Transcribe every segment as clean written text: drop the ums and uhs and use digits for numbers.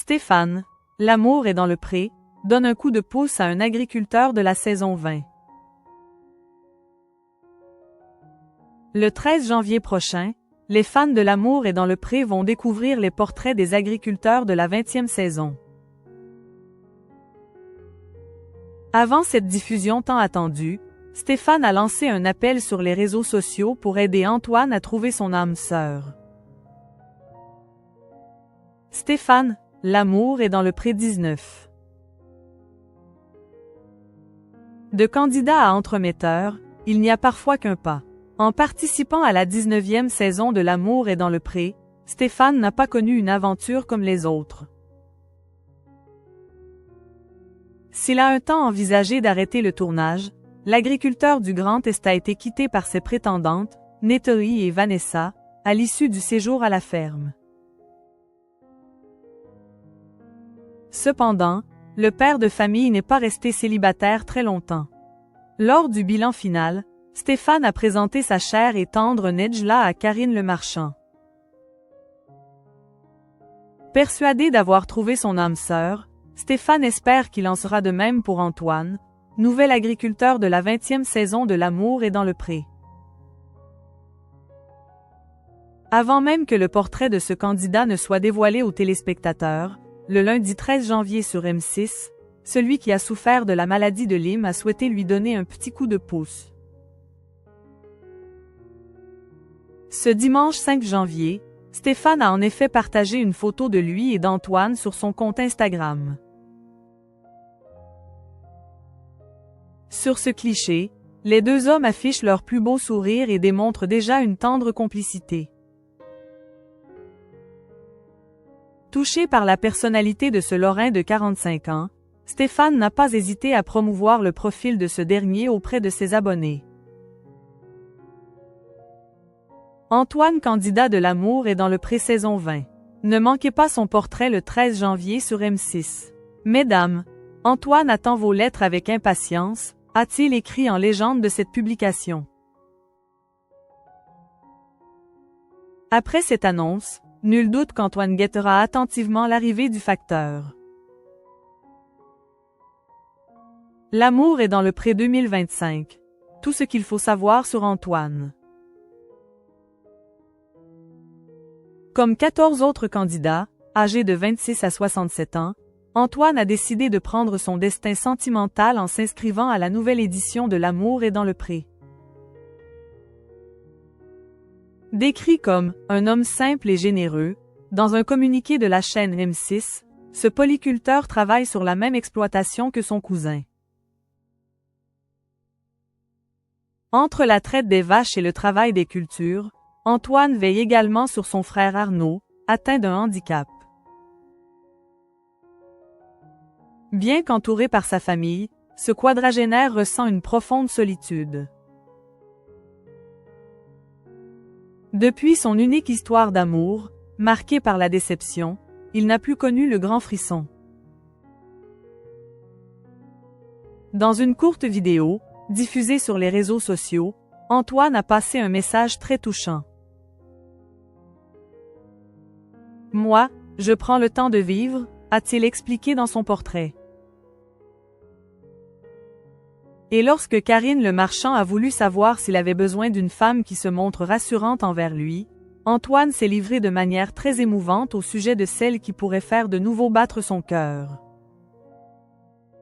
Stéphane, l'amour est dans le pré, donne un coup de pouce à un agriculteur de la saison 20. Le 13 janvier prochain, les fans de l'amour est dans le pré vont découvrir les portraits des agriculteurs de la 20e saison. Avant cette diffusion tant attendue, Stéphane a lancé un appel sur les réseaux sociaux pour aider Antoine à trouver son âme sœur. Stéphane, l'amour est dans le pré 19. De candidat à entremetteur, il n'y a parfois qu'un pas. En participant à la 19e saison de L'amour est dans le pré, Stéphane n'a pas connu une aventure comme les autres. S'il a un temps envisagé d'arrêter le tournage, l'agriculteur du Grand Est a été quitté par ses prétendantes, Nettori et Vanessa, à l'issue du séjour à la ferme. Cependant, le père de famille n'est pas resté célibataire très longtemps. Lors du bilan final, Stéphane a présenté sa chère et tendre Nedjla à Karine Le Marchand. Persuadé d'avoir trouvé son âme sœur, Stéphane espère qu'il en sera de même pour Antoine, nouvel agriculteur de la 20e saison de L'amour est dans le pré. Avant même que le portrait de ce candidat ne soit dévoilé aux téléspectateurs, le lundi 13 janvier sur M6, celui qui a souffert de la maladie de Lyme a souhaité lui donner un petit coup de pouce. Ce dimanche 5 janvier, Stéphane a en effet partagé une photo de lui et d'Antoine sur son compte Instagram. Sur ce cliché, les deux hommes affichent leur plus beau sourire et démontrent déjà une tendre complicité. Touché par la personnalité de ce Lorrain de 45 ans, Stéphane n'a pas hésité à promouvoir le profil de ce dernier auprès de ses abonnés. Antoine, candidat de L'amour est dans le pré-saison 20. Ne manquez pas son portrait le 13 janvier sur M6. Mesdames, Antoine attend vos lettres avec impatience, a-t-il écrit en légende de cette publication. Après cette annonce, nul doute qu'Antoine guettera attentivement l'arrivée du facteur. L'amour est dans le pré 2025. Tout ce qu'il faut savoir sur Antoine. Comme 14 autres candidats, âgés de 26 à 67 ans, Antoine a décidé de prendre son destin sentimental en s'inscrivant à la nouvelle édition de L'amour est dans le pré. Décrit comme « un homme simple et généreux », dans un communiqué de la chaîne M6, ce polyculteur travaille sur la même exploitation que son cousin. Entre la traite des vaches et le travail des cultures, Antoine veille également sur son frère Arnaud, atteint d'un handicap. Bien qu'entouré par sa famille, ce quadragénaire ressent une profonde solitude. Depuis son unique histoire d'amour, marquée par la déception, il n'a plus connu le grand frisson. Dans une courte vidéo, diffusée sur les réseaux sociaux, Antoine a passé un message très touchant. « Moi, je prends le temps de vivre », a-t-il expliqué dans son portrait. Et lorsque Karine Le Marchand a voulu savoir s'il avait besoin d'une femme qui se montre rassurante envers lui, Antoine s'est livré de manière très émouvante au sujet de celle qui pourrait faire de nouveau battre son cœur.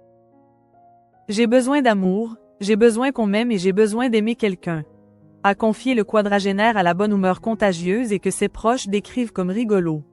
« J'ai besoin d'amour, j'ai besoin qu'on m'aime et j'ai besoin d'aimer quelqu'un », a confié le quadragénaire à la bonne humeur contagieuse et que ses proches décrivent comme rigolo.